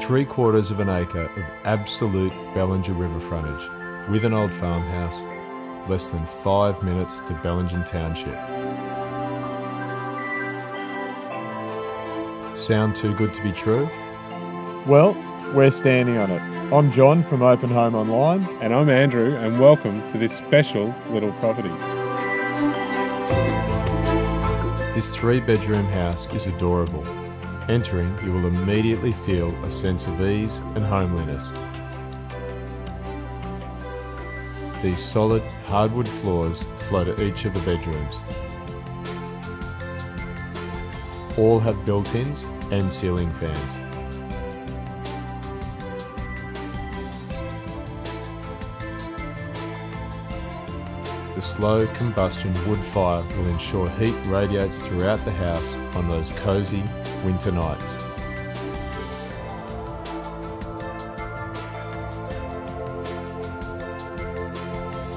3/4 of an acre of absolute Bellinger river frontage, with an old farmhouse, less than 5 minutes to Bellingen township. Sound too good to be true? Well, we're standing on it. I'm John from openhomeonline. And I'm Andrew, and welcome to this special little property. This 3-bedroom house is adorable. Entering, you will immediately feel a sense of ease and homeliness. These solid, hardwood floors flow to each of the bedrooms. All have built-ins and ceiling fans. The slow combustion wood fire will ensure heat radiates throughout the house on those cosy winter nights.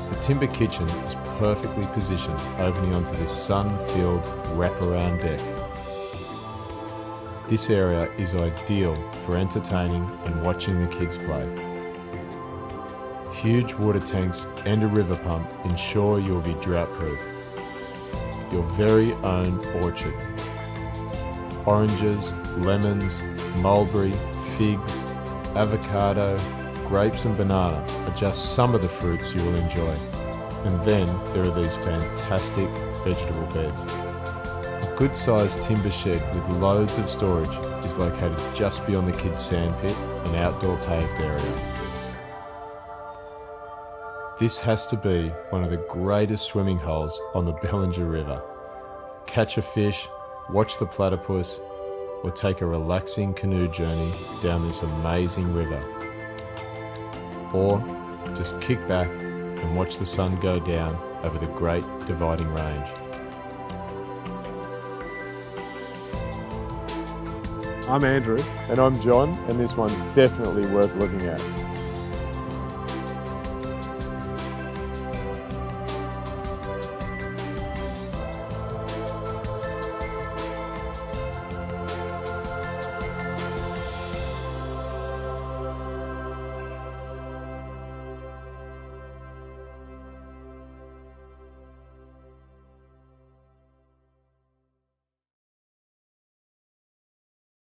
The timber kitchen is perfectly positioned, opening onto this sun-filled wraparound deck. This area is ideal for entertaining and watching the kids play. Huge water tanks and a river pump ensure you will be drought-proof. Your very own orchard. Oranges, lemons, mulberry, figs, avocado, grapes and banana are just some of the fruits you will enjoy. And then there are these fantastic vegetable beds. A good-sized timber shed with loads of storage is located just beyond the kids' sandpit and outdoor paved area. This has to be one of the greatest swimming holes on the Bellinger River. Catch a fish, watch the platypus, or take a relaxing canoe journey down this amazing river. Or just kick back and watch the sun go down over the Great Dividing Range. I'm Andrew. And I'm John, and this one's definitely worth looking at.